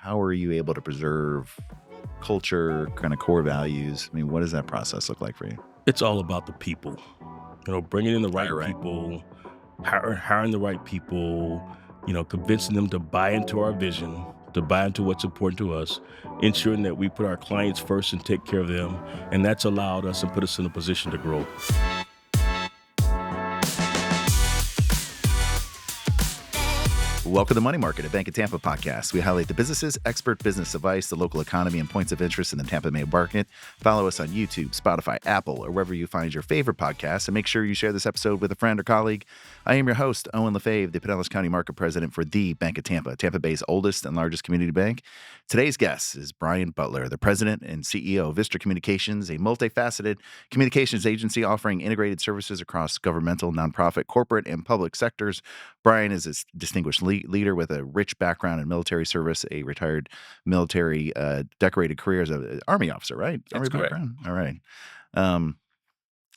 how are you able to preserve culture, kind of core values? I mean, what does that process look like for you? It's all about the people, bringing in the Right, right right. people, hiring the right people, convincing them to buy into our vision, to buy into what's important to us, ensuring that we put our clients first and take care of them. And that's allowed us and put us in a position to grow. Welcome to Money Market, a Bank of Tampa podcast. We highlight the businesses, expert business advice, the local economy, and points of interest in the Tampa Bay market. Follow us on YouTube, Spotify, Apple, or wherever you find your favorite podcasts. And make sure you share this episode with a friend or colleague. I am your host, Owen LaFave, the Pinellas County Market President for the Bank of Tampa, Tampa Bay's oldest and largest community bank. Today's guest is Brian Butler, the President and CEO of Vistra Communications, a multifaceted communications agency offering integrated services across governmental, nonprofit, corporate, and public sectors. Brian is a distinguished leader with a rich background in military service, a retired military decorated career as an Army officer, right? That's Army correct. background. All right. Um,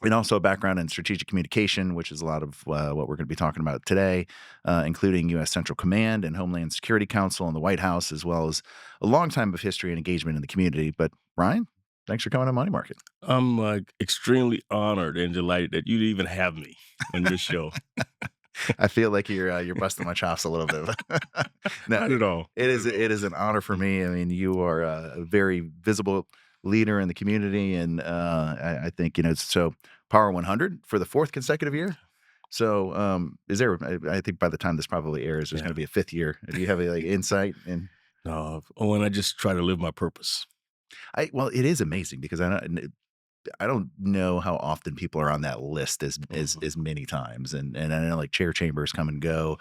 and also a background in strategic communication, which is a lot of what we're going to be talking about today, including U.S. Central Command and Homeland Security Council and the White House, as well as a long time of history and engagement in the community. But Brian, thanks for coming on Money Market. I'm extremely honored and delighted that you'd even have me on your show. I feel like you're busting my chops a little bit. No, Not at all. it is an honor for me. I mean, you are a very visible leader in the community, and I think so. Power 100 for the fourth consecutive year. So, is there? I think by the time this probably airs, there's going Yeah. to be a fifth year. Do you have a insight? And No, Owen, I just try to live my purpose. well, it is amazing because I don't know how often people are on that list Mhm. as many times, and I know like chair chambers come and go,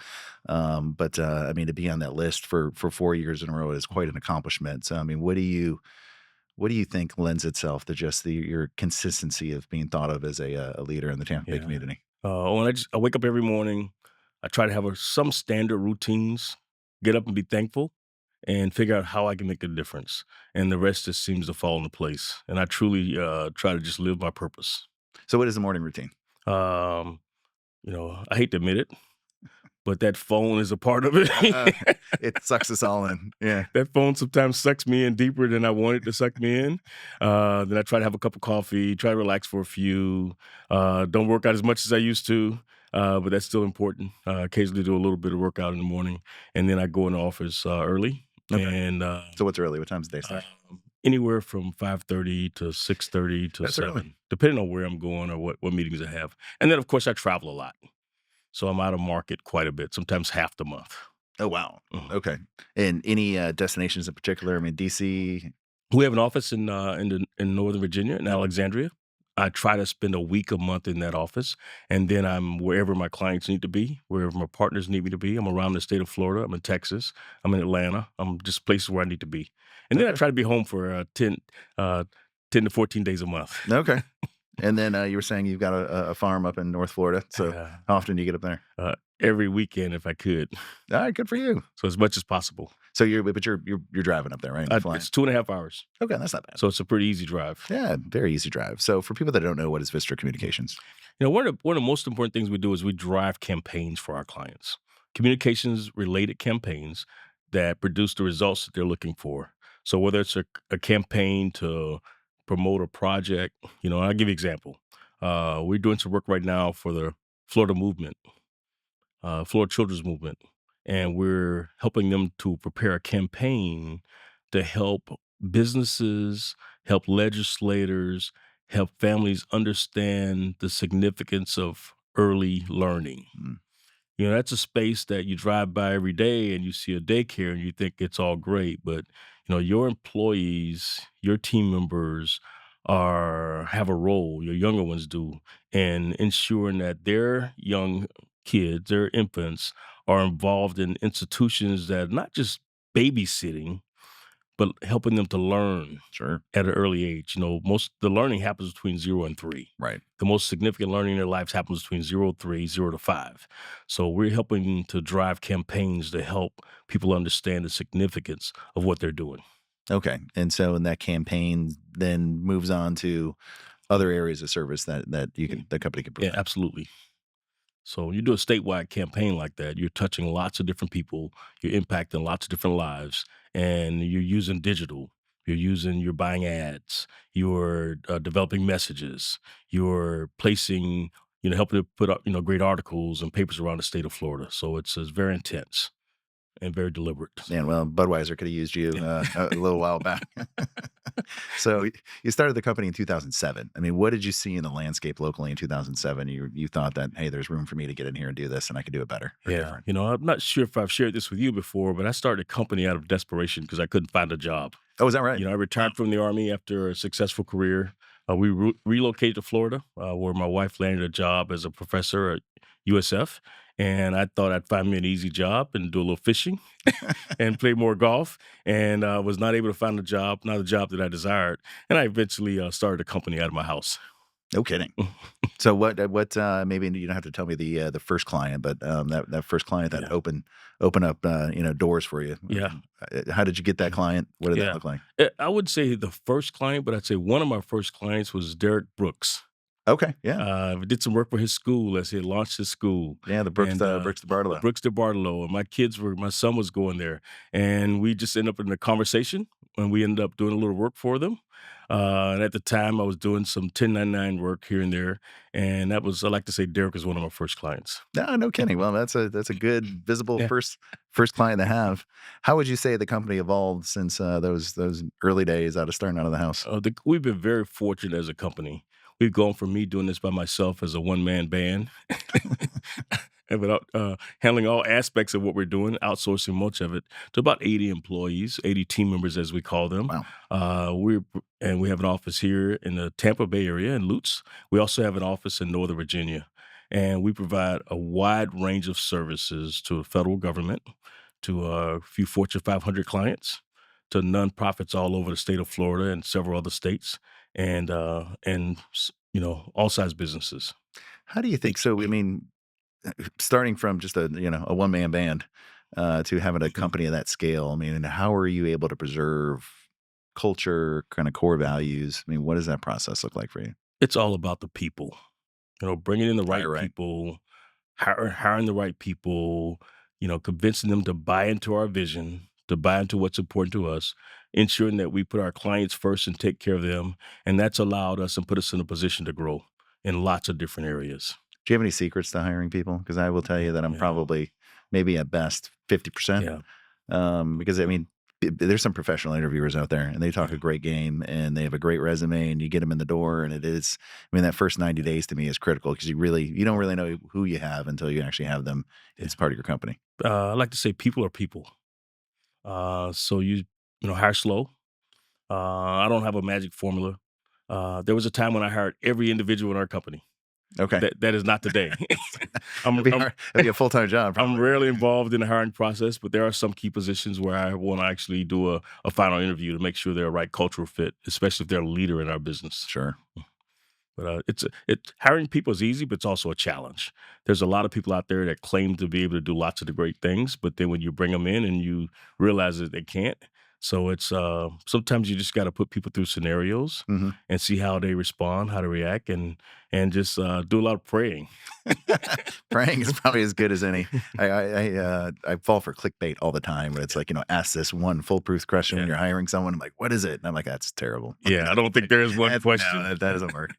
but I mean to be on that list for 4 years in a row is quite an accomplishment. So I mean, what do you think lends itself to just your consistency of being thought of as a leader in the Tampa Bay Yeah. community? I wake up every morning. I try to have some standard routines. Get up and be thankful, and figure out how I can make a difference. And the rest just seems to fall into place. And I truly try to just live my purpose. So what is the morning routine? Um, I hate to admit it, but that phone is a part of it. Uh, it sucks us all in. Yeah. That phone sometimes sucks me in deeper than I want it to suck me in. Then I try to have a cup of coffee, try to relax for a few. Don't work out as much as I used to, but that's still important. Occasionally do a little bit of workout in the morning, and then I go in the office early, Okay. and So what's early? What time's the day uh, start? anywhere from 5:30 to 6:30 to That's early. 7, depending on where I'm going or what meetings I have. And then, of course, I travel a lot, so I'm out of market quite a bit, sometimes half the month. Oh wow. Mhm. Okay. And any destinations in particular? I mean, DC. We have an office in Northern Virginia, in Alexandria. I try to spend a week, a month in that office, and then I'm wherever my clients need to be, wherever my partners need me to be. I'm around the state of Florida. I'm in Texas. I'm in Atlanta. I'm just places where I need to be, and then I Okay. try to be home for 10 to 14 days a month. Okay. And then you were saying you've got a farm up in North Florida. So uh, how often do you get up there? every weekend if I could, All right, good for you. so as much as possible. So you're driving up there, right? You're flying. It's 2.5 hours, Okay, that's not bad. so it's a pretty easy drive. Yeah, very easy drive. So for people that don't know, what is Vistra Communications? One of the most important things we do is we drive campaigns for our clients, communications related campaigns that produce the results that they're looking for. So whether it's a campaign to promote a project, I'll give you an example. We're doing some work right now for the Florida movement, Florida Children's Movement, and we're helping them to prepare a campaign to help businesses, help legislators, help families understand the significance of early learning. Mm, That's a space that you drive by every day and you see a daycare and you think it's all great, but your employees, your team members have a role, your younger ones do, in ensuring that their young kids, their infants, are involved in institutions that not just babysitting, but helping them to learn sure. at an early age. Most the learning happens between 0 and 3. Right. The most significant learning in their lives happens between 0 to 3, 0 to 5. So we're helping to drive campaigns to help people understand the significance of what they're doing. Okay. And so in that campaign then moves on to other areas of service that Yeah, the company can yeah, provide. absolutely. So you do a statewide campaign like that, you're touching lots of different people, you're impacting lots of different lives, and you're using digital. You're buying ads, you're developing messages, you're placing, helping to put up, great articles and papers around the state of Florida. So it's very intense and very deliberate. Man, well, Budweiser could have used you Yeah. a little while back. So you started the company in 2007. I mean, what did you see in the landscape locally in 2007? You thought that, hey, there's room for me to get in here and do this, and I could do it better or Yeah. different. I'm not sure if I've shared this with you before, but I started a company out of desperation because I couldn't find a job. Oh, is that right? I Wow. retired from the Army after a successful career. We relocated to Florida, where my wife landed a job as a professor at USF. And I thought I'd find me an easy job and do a little fishing and play more golf. And was not able to find not a job that I desired. And I eventually started a company out of my house. No kidding. So maybe you don't have to tell me the first client, but that first client that Yeah. open up doors for you. Yeah. How did you get that client? What did that Yeah. look like? I would say the first client, but I'd say one of my first clients was Derek Brooks. Okay, yeah, We did some work for his school as he had launched his school. yeah. The And Brooks the Bartolo. Brooks de Bartolo, and my son was going there, and we just ended up in a conversation, and we ended up doing a little work for them. And at the time, I was doing some 1099 work here and there, and I like to say Derek is one of my first clients. No, no kidding. Well, that's a good visible Yeah. first client to have. How would you say the company evolved since those early days starting out of the house? We've been very fortunate as a company. We've gone from me doing this by myself as a one-man band and without handling all aspects of what we're doing, outsourcing much of it, to about 80 employees, 80 team members, as we call them. Wow. We have an office here in the Tampa Bay area in Lutz. We also have an office in Northern Virginia. And we provide a wide range of services to the federal government, to a few Fortune 500 clients, to nonprofits all over the state of Florida and several other states, and all size businesses. How do you think? So, I mean, starting from just a one man band to having a Mhm. company of that scale. I mean, and how are you able to preserve culture, kind of core values? I mean, what does that process look like for you? It's all about the people, bringing in the right Right. people, hiring the right people, convincing them to buy into our vision, to buy into what's important to us, ensuring that we put our clients first and take care of them. And that's allowed us and put us in a position to grow in lots of different areas. Do you have any secrets to hiring people? Because I will tell you that I'm Yeah. probably maybe at best 50%. Yeah. Because I mean, there's some professional interviewers out there, and they talk Yeah. a great game, and they have a great resume, and you get them in the door, and it is. I mean, that first 90 days to me is critical because you don't really know who you have until you actually have them. Yeah. It's part of your company. I like to say people are people. So hire slow. I don't have a magic formula. There was a time when I hired every individual in our company. Okay, That is not today. I'm, it'd be I'm hard. It'd be a full time job, I'm probably. rarely involved in the hiring process, but there are some key positions where I want to actually do a final interview to make sure they're a right cultural fit, especially if they're a leader in our business. Sure. But hiring people is easy, but it's also a challenge. There's a lot of people out there that claim to be able to do lots of the great things, but then when you bring them in and you realize that they can't, so it's sometimes you just got to put people through scenarios Hmm. and see how they respond, how they react, and just do a lot of praying. Praying is probably as good as any. I fall for clickbait all the time, but it's like ask this one foolproof question when Yeah. you're hiring someone. I'm like, what is it? And I'm like, that's terrible. Yeah, I don't think there is one No, question. that doesn't work.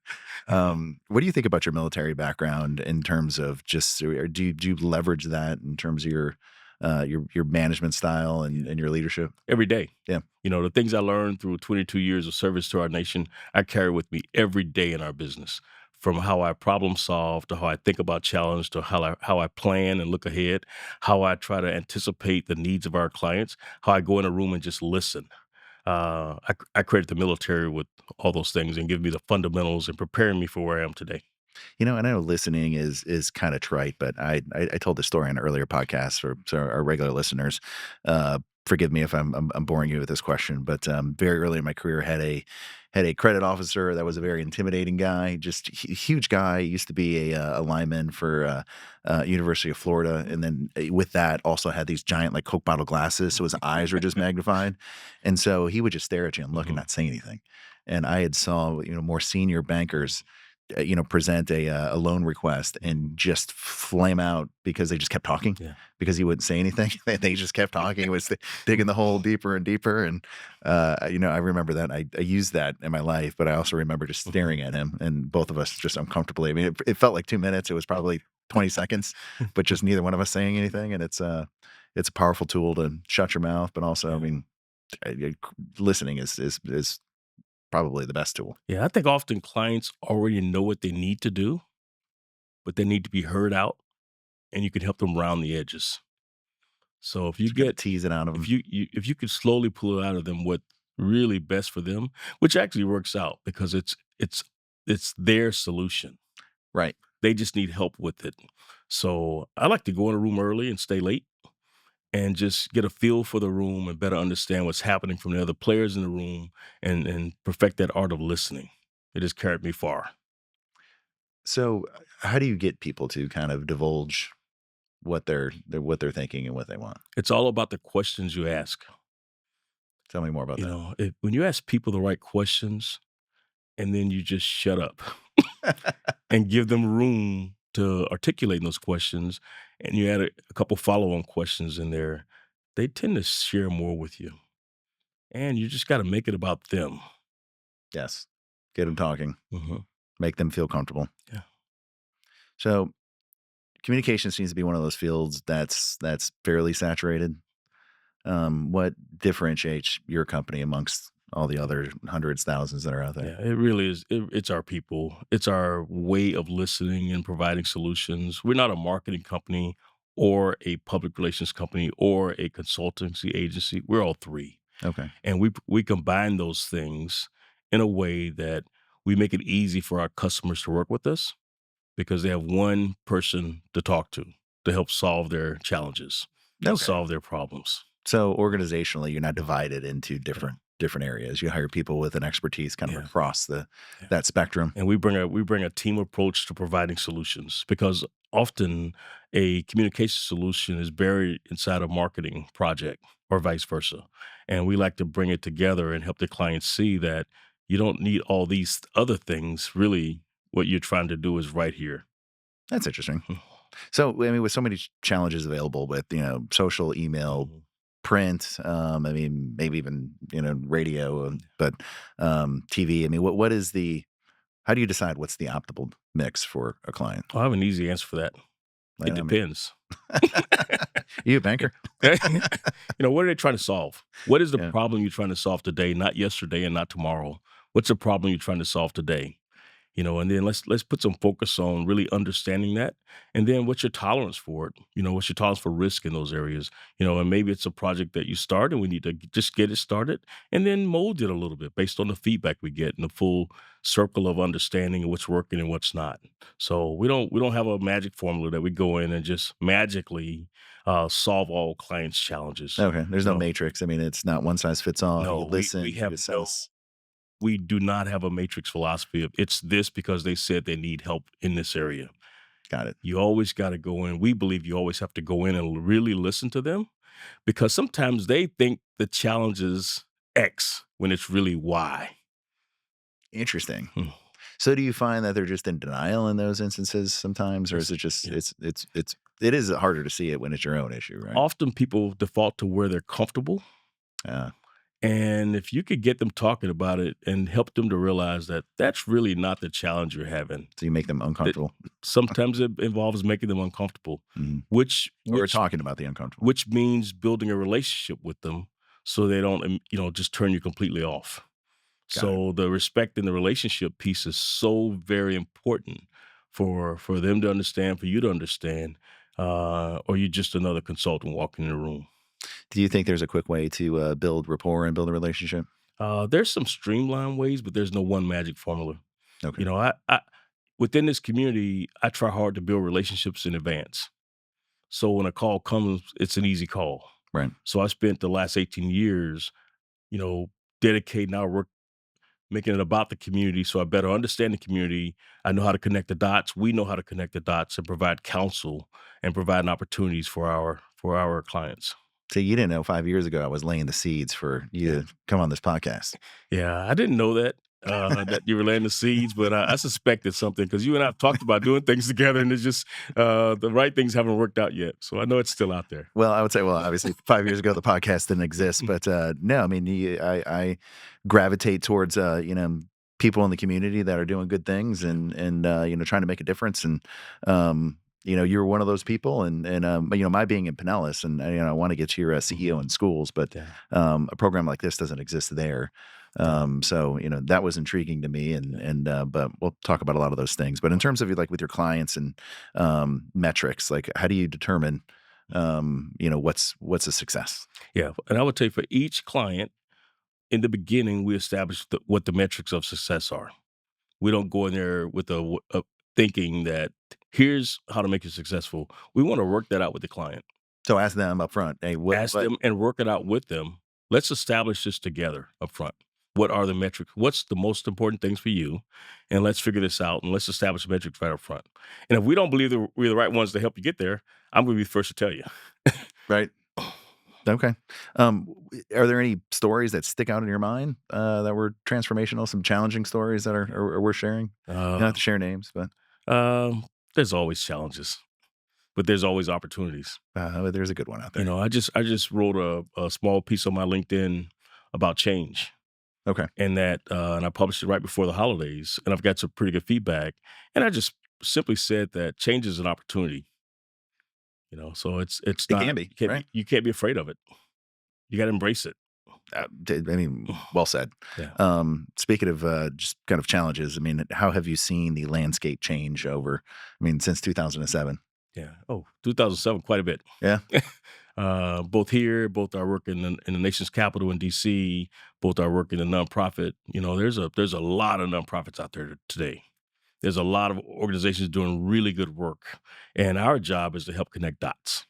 What do you think about your military background in terms of or do you leverage that in terms of your management style and your leadership? Every day. Yeah. The things I learned through 22 years of service to our nation, I carry with me every day in our business. From how I problem solve to how I think about challenge to how I plan and look ahead, how I try to anticipate the needs of our clients, how I go in a room and just listen. I credit the military with all those things and give me the fundamentals and preparing me for where I am today. I know listening is kind of trite, but I told this story in an earlier podcast for so our regular listeners. Forgive me if I'm boring you with this question, but very early in my career had a credit officer that was a very intimidating guy, just huge guy. Used to be a lineman for University of Florida, and then with that also had these giant like Coke bottle glasses, so his eyes were just magnified, and so he would just stare at you and look and Mhm. not say anything. And I had saw more senior bankers present a loan request and just flame out because they just kept talking Yeah. because he wouldn't say anything. They just kept talking. It was digging the hole deeper and deeper. And, I remember that. I used that in my life, but I also remember just staring at him and both of us just uncomfortably. I mean, it felt like 2 minutes. It was probably 20 seconds, but just neither one of us saying anything. And it's a powerful tool to shut your mouth, but also, I Yeah. mean, listening is probably the best tool. Yeah, I think often clients already know what they need to do, but they need to be heard out, and you can help them round the edges. So if you Just got to get tease it out of if them. you could slowly pull it out of them what really best for them, which actually works out because it's their solution. Right. They just need help with it. So I like to go in a room early and stay late and just get a feel for the room and better understand what's happening from the other players in the room and perfect that art of listening. It has carried me far. So, how do you get people to kind of divulge what they're thinking and what they want? It's all about the questions you ask. Tell me more about You that. know, when you ask people the right questions and then you just shut up and give them room to articulate those questions, and you add a couple follow-on questions in there, they tend to share more with you. And you just got to make it about them. Yes. Get them talking. Mhm. Make them feel comfortable. Yeah. So, communication seems to be one of those fields that's fairly saturated. What differentiates your company amongst all the other hundreds, thousands that are out there? Yeah, it really is. It's our people. It's our way of listening and providing solutions. We're not a marketing company or a public relations company or a consultancy agency. We're all three. Okay. And we combine those things in a way that we make it easy for our customers to work with us because they have one person to talk to help solve their challenges, Okay. solve their problems. So, organizationally, you're not divided into Yeah. different areas. You hire people with an expertise kind of Yeah. across the Yeah. that spectrum. And we bring a team approach to providing solutions because often a communication solution is buried inside a marketing project or vice versa. And we like to bring it together and help the clients see that you don't need all these other things. Really, what you're trying to do is right here. That's interesting. So, I mean, with so many challenges available with, social, email, Mhm. print, I mean, maybe even, radio, but TV. I mean, how do you decide what's the optimal mix for a client? I have an easy answer for that. Like, It I mean, depends. you a banker? What are they trying to solve? What is the Yeah, problem you're trying to solve today, not yesterday and not tomorrow? What's the problem you're trying to solve today? And then let's put some focus on really understanding that. And then what's your tolerance for it? What's your tolerance for risk in those areas? And maybe it's a project that you start and we need to just get it started and then mold it a little bit based on the feedback we get and the full circle of understanding of what's working and what's not. So we don't have a magic formula that we go in and just magically solve all clients' challenges. okay. There's You no know, matrix. I mean, it's not one size fits all. You no, we listen, you have no assess. we do not have a matrix philosophy of it's this because they said they need help in this area. Got it. You always got to go in. We believe you always have to go in and really listen to them because sometimes they think the challenge is X when it's really Y. Interesting. Hmm. So, do you find that they're just in denial in those instances sometimes, or is It's, it just yeah. it is harder to see it when it's your own issue, right? Often people default to where they're comfortable. Uh, And if you could get them talking about it and help them to realize that that's really not the challenge you're having, so you make them that uncomfortable, sometimes it involves making them uncomfortable, mhm, which or which talking about the uncomfortable. which means building a relationship with them so they don't just turn you completely off. Got it. So the respect in the relationship piece is so very important for them to understand, for you to understand, or you're just another consultant walking in the room. Do you think there's a quick way to build rapport and build a relationship? There's some streamlined ways, but there's no one magic formula. Okay. I within this community, I try hard to build relationships in advance. So when a call comes, it's an easy call. Right. So I spent the last 18 years, you know, dedicating our work, making it about the community so I better understand the community. I know how to connect the dots. We know how to connect the dots and provide counsel and provide opportunities for our clients. So you didn't know 5 years ago I was laying the seeds for you Yeah. to come on this podcast. Yeah. I didn't know that. that you were laying the seeds, but I suspected something because you and I have talked about doing things together, and it's just the right things haven't worked out yet. So I know it's still out there. Well, I would say, well, obviously 5 years ago, the podcast didn't exist, but, no, I mean, I gravitate towards, people in the community that are doing good things and trying to make a difference. And, you're one of those people my being in Pinellas and, I want to get your CEO in schools, but, Yeah. a program like this doesn't exist there. Yeah. So that was intriguing to me but we'll talk about a lot of those things. But in terms of like with your clients and, metrics, like how do you determine, what's a success? Yeah. And I would tell you for each client, in the beginning, we establish what the metrics of success are. We don't go in there with a thinking that here's how to make you successful. We want to work that out with the client. So ask them up front, hey, Ask what them and work it out with them. Let's establish this together up front. What are the metrics? What's the most important things for you? And let's figure this out and let's establish metrics right up front. And if we don't believe that we're the right ones to help you get there, I'm going to be the first to tell you. right? Okay. Are there any stories that stick out in your mind that were transformational? Some challenging stories that are worth sharing? You don't Uh, have to share names, but there's always challenges, but there's always opportunities. there's a good one out You there. know, I just wrote a small piece on my LinkedIn about change, Okay. and I published it right before the holidays, and I've got some pretty good feedback. And I just simply said that change is an opportunity. So it's It not can be, right? you can't be afraid of it. You got to embrace it. I mean, well said. Yeah, Speaking of just kind of challenges, I mean, how have you seen the landscape change since 2007? yeah. Oh, 2007, quite a bit. Yeah. Both here, both our work in the nation's capital in DC, both our work in the nonprofit. There's a lot of nonprofits out there today. There's a lot of organizations doing really good work, and our job is to help connect dots.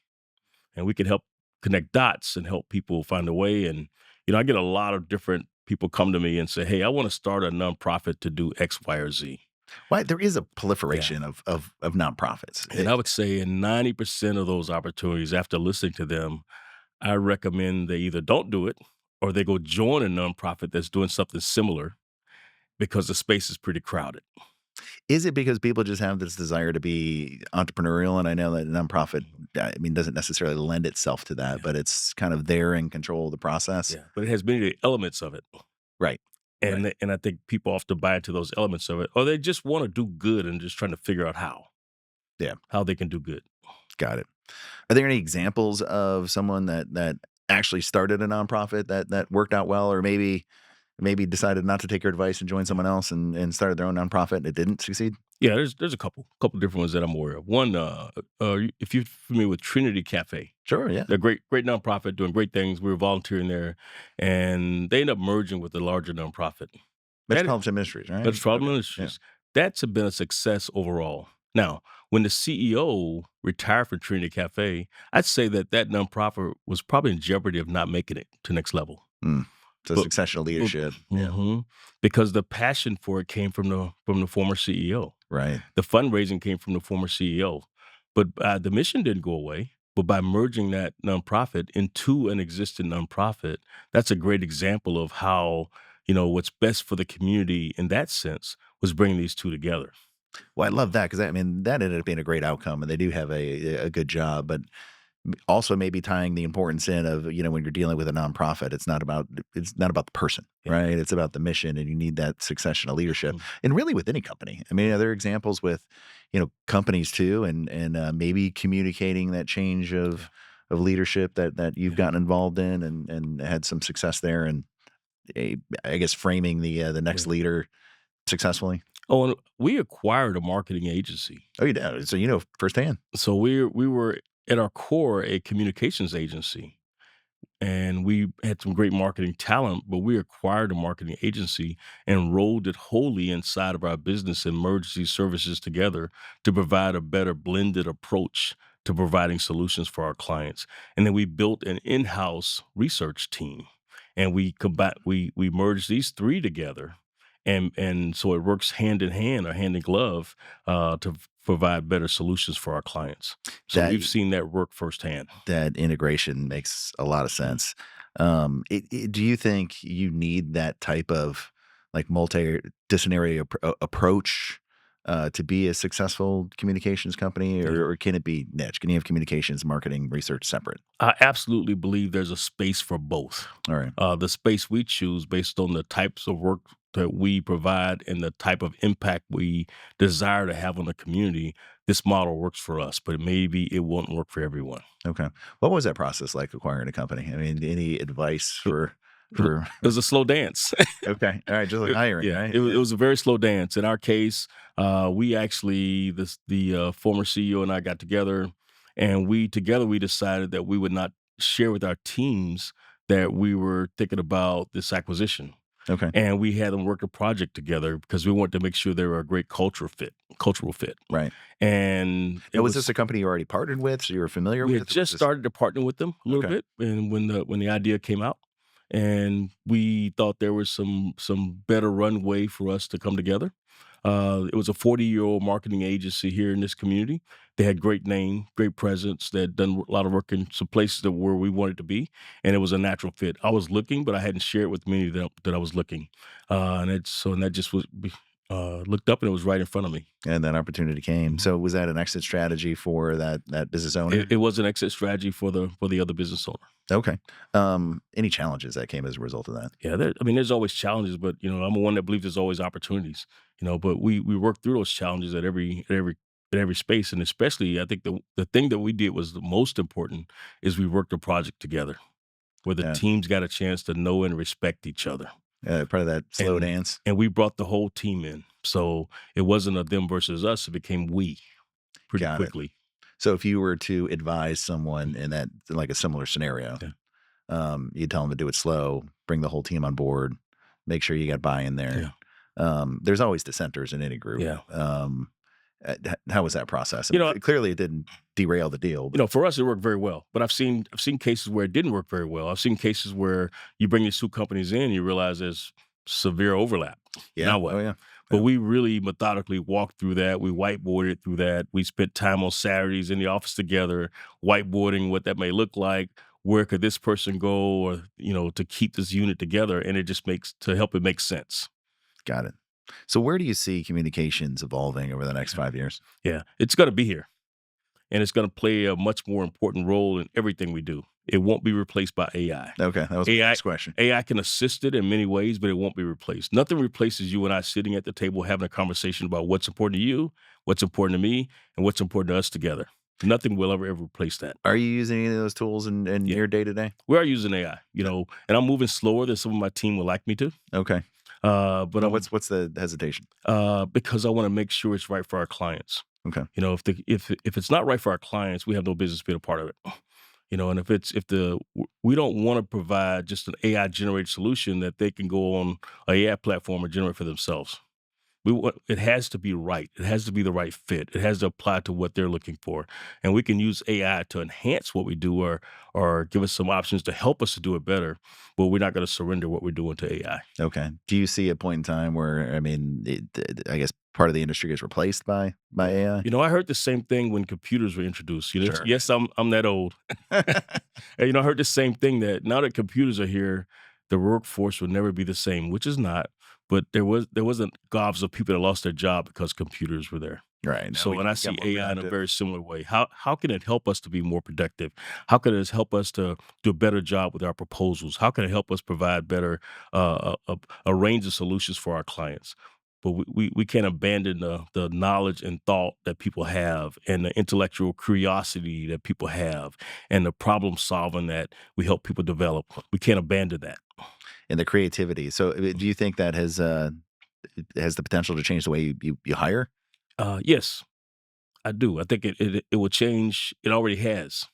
And we can help connect dots and help people find a way. And I get a lot of different people come to me and say, "Hey, I want to start a nonprofit to do X, Y, or Z." Why there is a Yeah. proliferation of nonprofits. And I would say in 90% of those opportunities, after listening to them, I recommend they either don't do it or they go join a nonprofit that's doing something similar because the space is pretty crowded. Is it because people just have this desire to be entrepreneurial? And I know that nonprofit, Mhm. doesn't necessarily lend itself to that, Yeah. but it's kind of there in control of the process. Yeah. But it has many elements of it. Right. Right. And I think people often buy into those elements of it, or they just want to do good and just trying to figure out Yeah. how they can do good. Got it. Are there any examples of someone that actually started a nonprofit that worked out well, or maybe decided not to take your advice and join someone else and started their own nonprofit and it didn't succeed? Yeah, there's a couple different ones that I'm aware of. One, if you're familiar with Trinity Cafe, Sure. Yeah. they're great nonprofit doing great things. We were volunteering there, and they end up merging with a larger nonprofit. That Metropolitan Ministries, right? Metropolitan Okay. Yeah. Ministries. That's been a success overall. Now, when the CEO retired from Trinity Cafe, I'd say that nonprofit was probably in jeopardy of not making it to next level. Mm. So But, succession of but leadership. Yeah. mhm, because the passion for it came from the former CEO. Right. The fundraising came from the former CEO, but the mission didn't go away. But by merging that nonprofit into an existing nonprofit, that's a great example of how what's best for the community in that sense was bringing these two together. Well, I love that because that ended up being a great outcome, and they do have a good job. But also maybe tying the importance in of when you're dealing with a nonprofit, it's not about the person, Yeah. right? It's about the mission, and you need that succession of leadership, Mhm. and really with any company. I mean, are there examples with companies too, and maybe communicating that change Yeah. of leadership that you've Yeah. gotten involved in and had some success there, and I guess framing the next Yeah. leader successfully. Oh, and we acquired a marketing agency. Oh, you did. So firsthand. So we were at our core a communications agency. And we had some great marketing talent, but we acquired a marketing agency and rolled it wholly inside of our business and merged these services together to provide a better blended approach to providing solutions for our clients. And then we built an in-house research team, and we merged these three together, and so it works hand in hand or hand in glove provide better solutions for our clients. So That we've seen that work firsthand. that integration makes a lot of sense. Do you think you need that type of like multidisciplinary approach to be a successful communications company, Yeah. or can it be niche? Can you have communications, marketing, research separate? I absolutely believe there's a space for both. All right. The space we choose based on the types of work that we provide and the type of impact we desire to have on the community, this model works for us, but maybe it won't work for everyone. Okay. What was that process like acquiring a company? I mean, any advice It for it was a slow dance. okay. All right, just like hiring, Yeah, right? it Yeah. was a very slow dance. In our case, we actually the former CEO and I got together, and we decided that we would not share with our teams that we were thinking about this acquisition, Okay. and we had them work a project together because we wanted to make sure they were a great cultural fit, Right. and it Now, was this was. a company you already partnered with, so you were familiar We had with? Or was just this started to partner with them a little okay? bit, and when the idea came out, and we thought there was some better runway for us to come together. It was a 40-year-old marketing agency here in this community. They had great name, great presence. They had done a lot of work in some places that where we wanted to be, and it was a natural fit. I was looking, but I hadn't shared with many that I was looking, and that just was looked up and it was right in front of me. And that opportunity came. Mhm. So was that an exit strategy for that business owner? It was an exit strategy for the other business owner. Okay. Any challenges that came as a result of that? Yeah, I mean, there's always challenges, but I'm one that believes there's always opportunities. But we work through those challenges at every space, and especially I think the thing that we did was the most important is we worked a project together where the Yeah. teams got a chance to know and respect each other, Part of that slow and dance. and we brought the whole team in, so it wasn't a them versus us; it became we pretty Got it. quickly. So if you were to advise someone in that, like a similar scenario, Yeah, you'd tell them to do it slow, bring the whole team on board, make sure you got buy-in there. yeah, There's always dissenters in any group. yeah. How was that process? I You mean, know, clearly it didn't derail the deal, but for us, it worked very well. But I've seen cases where it didn't work very well. I've seen cases where you bring these two companies in, you realize there's severe overlap. yeah. Now Oh, what? yeah. But Yeah. we really methodically walked through that. We whiteboarded through that. We spent time on Saturdays in the office together, whiteboarding what that may look like. Where could this person go, or to keep this unit together? And it just makes to help it make sense. Got it. So where do you see communications evolving over the next Yeah, 5 years? yeah. It's going to be here, and it's going to play a much more important role in everything we do. It won't be replaced by AI. Okay, that was my AI next question. AI can assist it in many ways, but it won't be replaced. Nothing replaces you and I sitting at the table having a conversation about what's important to you, what's important to me, and what's important to us together. Nothing will ever replace that. Are you using any of those tools in Yeah, your day to day? we are using AI, and I'm moving slower than some of my team would like me to. Okay. But What's the hesitation? because I want to make sure it's right for our clients. Okay. If it's not right for our clients, we have no business being a part of it. And we don't want to provide just an AI generated solution that they can go on a AI platform and generate for themselves. It has to be right. It has to be the right fit. It has to apply to what they're looking for, and we can use AI to enhance what we do, or give us some options to help us to do it better. But we're not going to surrender what we're doing to AI. Okay. Do you see a point in time where, I mean, I guess part of the industry gets replaced by AI? I heard the same thing when computers were introduced. Sure. Yes, I'm that old. And, I heard the same thing that now that computers are here, the workforce will never be the same, which is not. But there wasn't gobs of people that lost their job because computers were there. Right. No, So, we and I got see more AI in a productive. very similar way. How can it help us to be more productive? How can it help us to do a better job with our proposals? How can it help us provide better a range of solutions for our clients? But we can't abandon the knowledge and thought that people have, and the intellectual curiosity that people have, and the problem solving that we help people develop. We can't abandon that. And the creativity. So do you think that has the potential to change the way you hire? Yes, I do. I think it will change. It already has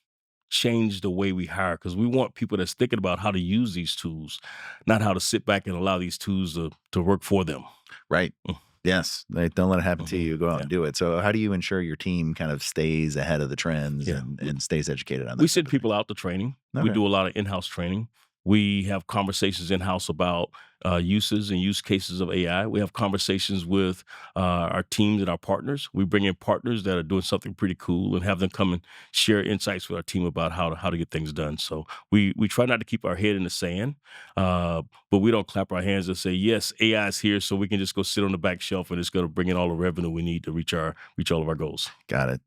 changed the way we hire because we want people that's thinking about how to use these tools, not how to sit back and allow these tools to work for them. Right. Mm, Yes. Like, don't let it happen to mhm. you. Go out Yeah, and do it. So how do you ensure your team kind of stays ahead of the trends yeah. and stays educated on We that type send of thing? people out to training. We Okay. do a lot of in-house training. We have conversations in-house about uses and use cases of AI. We have conversations with our teams and our partners. We bring in partners that are doing something pretty cool and have them come and share insights with our team about how to get things done. So we try not to keep our head in the sand, but we don't clap our hands and say, yes, AI is here, so we can just go sit on the back shelf and it's going to bring in all the revenue we need to reach all of our goals. Got it.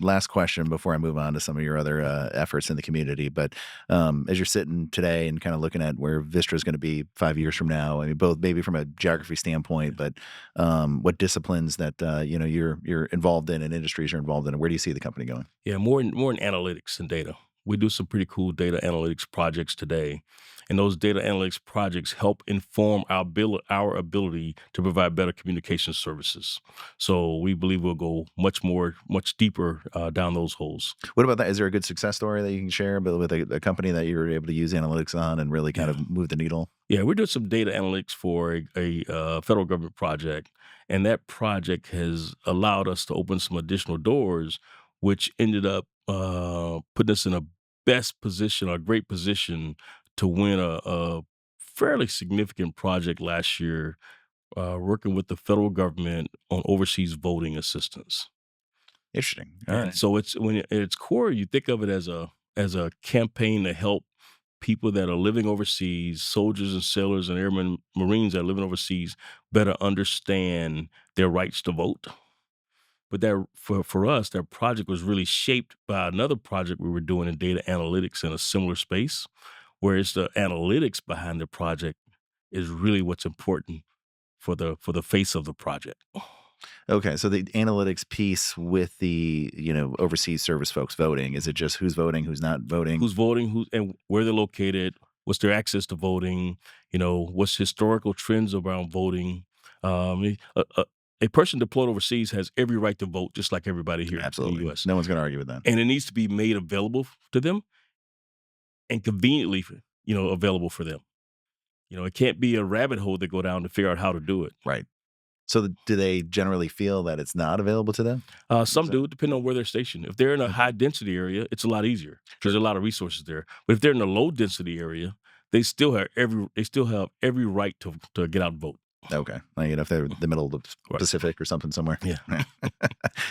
Last question before I move on to some of your other efforts in the community. But as you're sitting today and kind of looking at where Vistra is going to be 5 years from now, I mean, both maybe from a geography standpoint, but what disciplines that you're involved in and industries you're involved in, and where do you see the company going? Yeah, more in analytics and data. We do some pretty cool data analytics projects today, and those data analytics projects help inform our ability to provide better communication services. So we believe we'll go much deeper down those holes. What about that? Is there a good success story that you can share with a company that you were able to use analytics on and really kind Yeah. of move the needle? Yeah, we're doing some data analytics for a federal government project, and that project has allowed us to open some additional doors, which ended up putting us in a a great position to win a fairly significant project last year, working with the federal government on overseas voting assistance. Interesting. All And right. so at its core, you think of it as a campaign to help people that are living overseas, soldiers and sailors and airmen, Marines that are living overseas, better understand their rights to vote. But that for us, that project was really shaped by another project we were doing in data analytics in a similar space, where it's the analytics behind the project is really what's important for the face of the project. Okay, so the analytics piece with the, overseas service folks voting, is it just who's voting, who's not voting? Who's voting, who and where they're located, what's their access to voting, what's historical trends around voting. A person deployed overseas has every right to vote, just like everybody here in the Absolutely. U.S. No one's gonna argue with that. And it needs to be made available to them and conveniently, available for them. It can't be a rabbit hole they go down to figure out how to do it. Right. So do they generally feel that it's not available to them? Is Some that do, depending on where they're stationed. If they're in a okay? high density area, it's a lot easier because Sure. there are a lot of resources there. But if they're in a low density area, they still have every right to get out and vote. Okay. Like, if they're in the middle of the Right. Pacific or something somewhere. Yeah.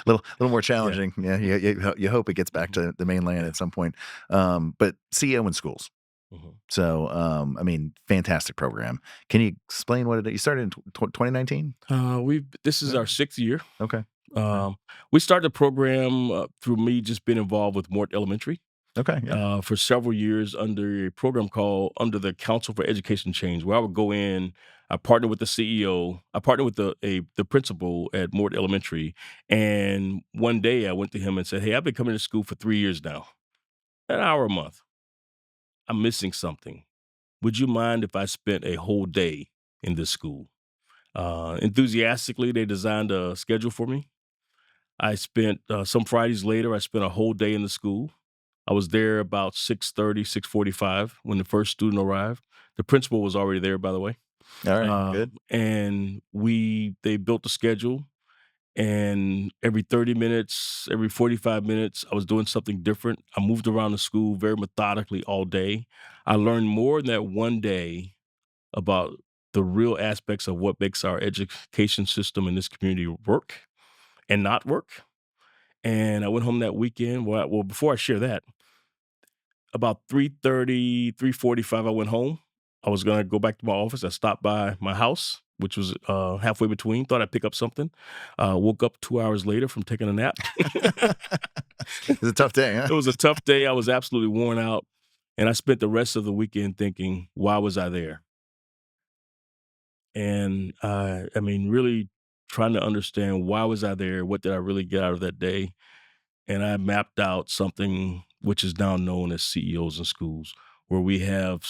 Little more Yeah. challenging. Yeah, you hope it gets back Mhm. to the mainland Yeah. at some point. But CEO in schools. Mhm. So, I mean, fantastic program. Can you explain what it is? You started in 2019? We This is our sixth year. Okay. Okay. Um, we started the program through me just being involved with Mort Elementary Okay, yeah. for several years under a program called under the Council for Education Change, where I would go in. I partnered with the CEO. I partnered with the principal at Mort Elementary, and one day I went to him and said, "Hey, I've been coming to school for 3 years now, an hour a month. I'm missing something. Would you mind if I spent a whole day in this school?" Enthusiastically, they designed a schedule for me. I spent some Fridays later, I spent a whole day in the school. I was there about 6:30, 6:45 when the first student arrived. The principal was already there, by the way. All right, good. And they built a schedule, and every 30 minutes, every 45 minutes, I was doing something different. I moved around the school very methodically all day. I learned more in that one day about the real aspects of what makes our education system in this community work and not work. And I went home that weekend. Well, before I share that, about 3:30, 3:45, I went home. I was gonna go back to my office. I stopped by my house, which was halfway between. Thought I'd pick up something. Woke up 2 hours later from taking a nap. It's a tough day, huh? It was a tough day. I was absolutely worn out, and I spent the rest of the weekend thinking, "Why was I there?" And I mean, really trying to understand why was I there? What did I really get out of that day? And I mapped out something which is now known as CEOs in schools, where we have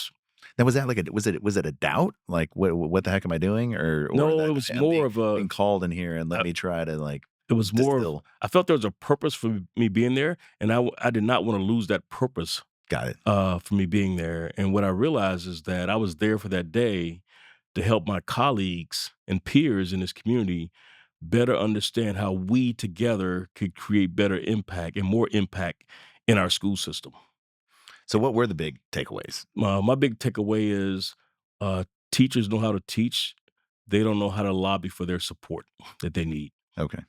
Now was that like was it a doubt? Like, what the heck am I doing? Or no, that, it was "Hey, I'm more of a being called in here and let uh, me try to, like, it was more of distill." I felt there was a purpose for me being there, and I did not want to lose that purpose Got it. for me being there. And what I realized is that I was there for that day to help my colleagues and peers in this community better understand how we together could create better impact and more impact in our school system. So what were the big takeaways? My big takeaway is teachers know how to teach, they don't know how to lobby for their support that they need. Okay.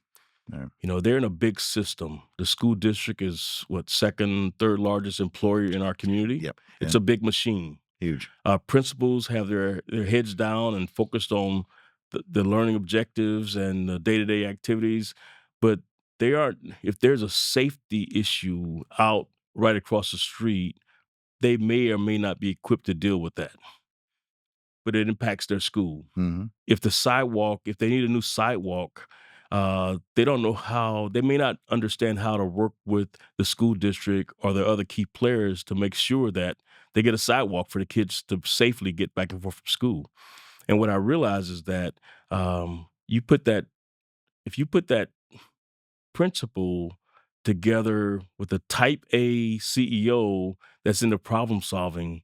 All right. They're in a big system. The school district is what, second, third largest employer in our community. Yep. It's Yep. a big machine. Huge. Principals have their heads down and focused on the learning objectives and the day-to-day activities, but they aren't. If there's a safety issue out right across the street, they may or may not be equipped to deal with that, but it impacts their school. Hmm. If they need a new sidewalk, they don't know how, they may not understand how to work with the school district or the other key players to make sure that they get a sidewalk for the kids to safely get back and forth from school. And what I realize is that you put that, if you put that principal together with a type A CEO that's into problem solving,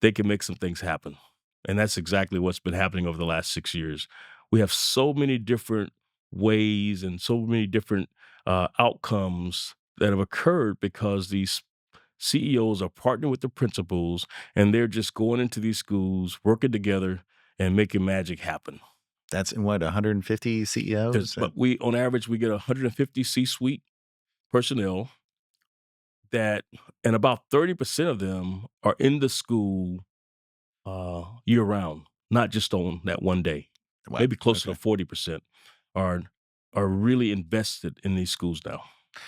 they can make some things happen. And that's exactly what's been happening over the last 6 years. We have so many different ways and so many different outcomes that have occurred because these CEOs are partnering with the principals and they're just going into these schools, working together and making magic happen. That's in what, 150 CEOs? But on average, we get 150 C-suite personnel that, and about 30% of them are in the school year round, not just on that one day. Wow. Maybe closer Okay. to 40% are are really invested in these schools now.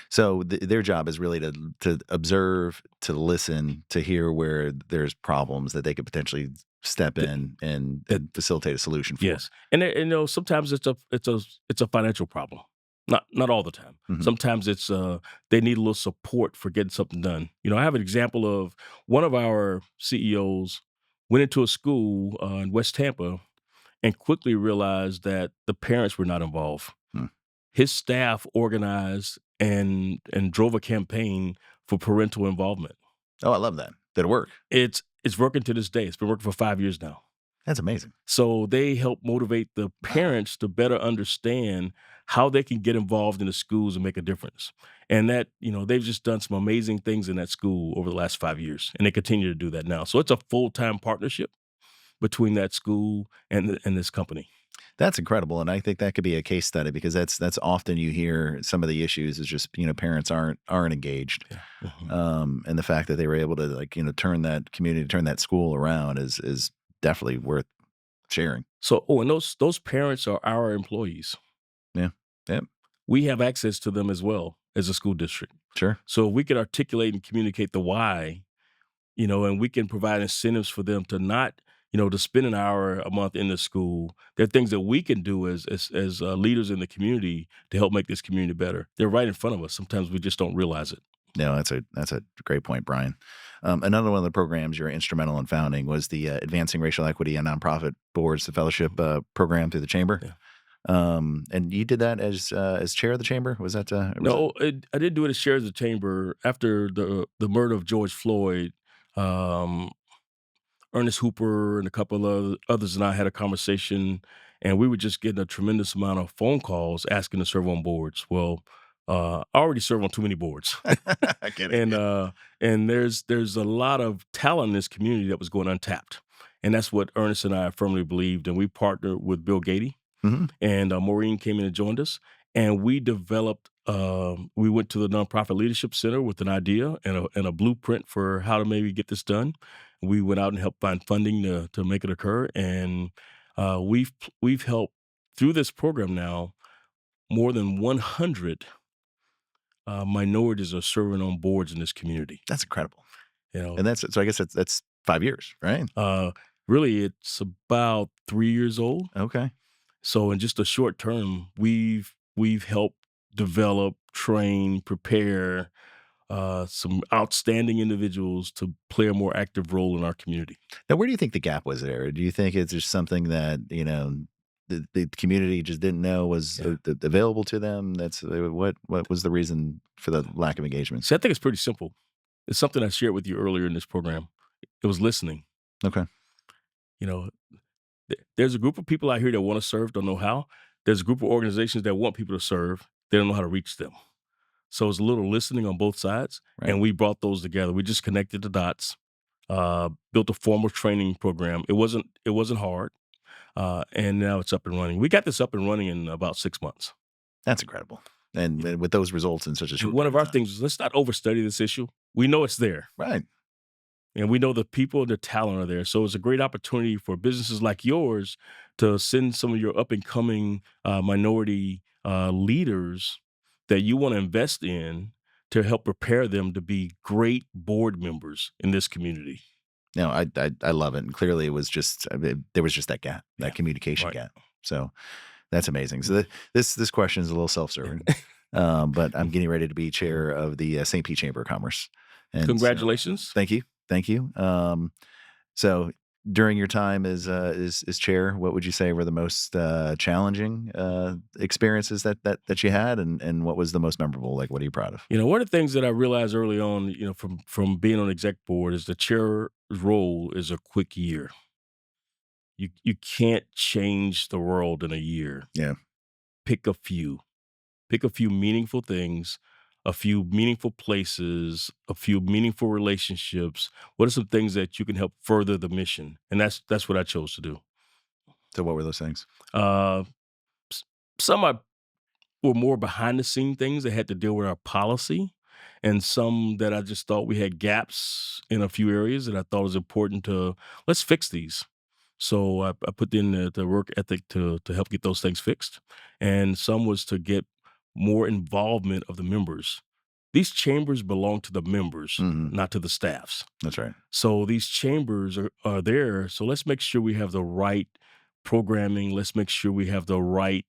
So their job is really to observe, to listen, to hear where there's problems that they could potentially step Th- in and, that- facilitate a solution for. Yes, and sometimes it's a financial problem. Not all the time. Mhm. Sometimes it's they need a little support for getting something done. I have an example of one of our CEOs went into a school in West Tampa and quickly realized that the parents were not involved. Hmm. His staff organized and drove a campaign for parental involvement. Oh, I love that. Did it work? It's working to this day. It's been working for 5 years now. That's amazing. So they help motivate the parents to better understand how they can get involved in the schools and make a difference. And that, they've just done some amazing things in that school over the last 5 years, and they continue to do that now. So it's a full-time partnership between that school and this company. That's incredible, and I think that could be a case study because that's often you hear some of the issues is just parents aren't engaged, Yeah. Mhm. and the fact that they were able to turn that community, turn that school around is definitely worth sharing. So, and those parents are our employees. Yeah, yeah, We have access to them as well as a school district. sure. So we can articulate and communicate the why, and we can provide incentives for them to not, to spend an hour a month in the school. There are things that we can do as leaders in the community to help make this community better. They're right in front of us. Sometimes we just don't realize it. No, that's a great point, Brian. Another one of the programs you're instrumental in founding was the Advancing Racial Equity and Nonprofit Boards, the fellowship program through the chamber. Yeah. And you did that as chair of the chamber. Was that? No, I did do it as chair of the chamber after the murder of George Floyd. Um, Ernest Hooper and a couple of others and I had a conversation, and we were just getting a tremendous amount of phone calls asking to serve on boards. Well, I already serve on too many boards, I get it. and there's a lot of talent in this community that was going untapped, and that's what Ernest and I firmly believed. And we partnered with Bill Gaty, Hmm. and Maureen came in and joined us, and we developed. We went to the Nonprofit Leadership Center with an idea and a blueprint for how to maybe get this done. We went out and helped find funding to make it occur, and we've helped through this program now. More than 100 minorities are serving on boards in this community. That's incredible. You know, And so I guess that's 5 years, right? really, it's about 3 years old. Okay. So in just a short term, we've helped develop, train, prepare some outstanding individuals to play a more active role in our community. Now, where do you think the gap was there? Do you think it's just something that the community just didn't know was Yeah. available to them? That's what was the reason for the lack of engagement? So I think it's pretty simple. It's something I shared with you earlier in this program. It was listening. Okay. You know, there's a group of people out here that want to serve, don't know how. There's a group of organizations that want people to serve, they don't know how to reach them. So it's a little listening on both sides, Right. and we brought those together. We just connected the dots. built a formal training program. It wasn't hard, and now it's up and running. We got this up and running in about 6 months. That's incredible. And with those results in such a And short one period of of our time. things is let's not overstudy this issue. We know it's there. Right. And we know the people and the talent are there. So it's a great opportunity for businesses like yours to send some of your up and coming minority leaders that you want to invest in to help prepare them to be great board members in this community. No, I love it. And clearly it was just, there was just that gap, Yeah. that communication Right. gap. So that's amazing. So this question is a little self-serving, but I'm getting ready to be chair of the St. Pete Chamber of Commerce. And so, Congratulations. thank you. Thank you. So during your time as chair, what would you say were the most challenging experiences that you had, and what was the most memorable? Like, what are you proud of? One of the things that I realized early on, from being on the exec board is the chair role is a quick year. You can't change the world in a year. Yeah. Pick a few. Pick a few meaningful things, a few meaningful places, a few meaningful relationships. What are some things that you can help further the mission? And that's what I chose to do. So what were those things? Uh, s- some were more behind the scene things that had to deal with our policy, and some that I just thought we had gaps in a few areas that I thought was important to let's fix these. So I put in the work ethic to help get those things fixed, and some was to get more involvement of the members. These chambers belong to the members, Hmm. not to the staffs. That's right. So these chambers are there. So let's make sure we have the right programming. Let's make sure we have the right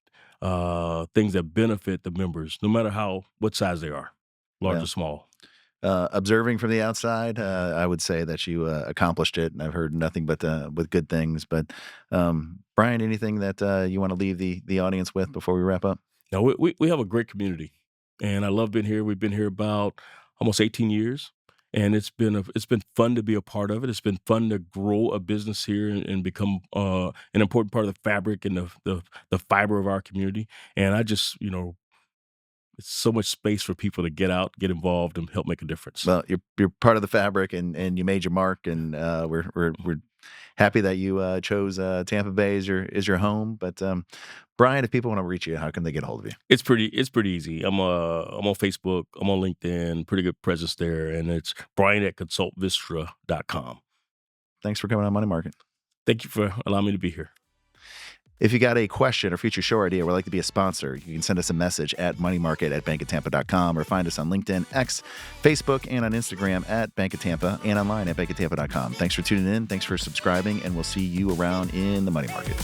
things that benefit the members, no matter what size they are, large Well, or small. observing from the outside, I would say that you accomplished it, and I've heard nothing but with good things. But Brian, anything that you want to leave the audience with before we wrap up? Now we have a great community, and I love being here. We've been here about almost 18 years, and it's been fun to be a part of it. It's been fun to grow a business here and become an important part of the fabric and the fiber of our community. And I just it's so much space for people to get out, get involved, and help make a difference. Well, you're part of the fabric, and you made your mark, and we're happy that you chose Tampa Bay as your home. But Brian, if people want to reach you, how can they get a hold of you? It's pretty easy. I'm on Facebook, I'm on LinkedIn, pretty good presence there, and it's Brian at consultvistra.com. Thanks for coming on Money Market. Thank you for allowing me to be here. If you got a question or future show idea or would like to be a sponsor, you can send us a message at moneymarket@bankoftampa.com or find us on LinkedIn, X, Facebook, and on Instagram at Bank of Tampa and online at bankoftampa.com. Thanks for tuning in. Thanks for subscribing, and we'll see you around in the Money Market.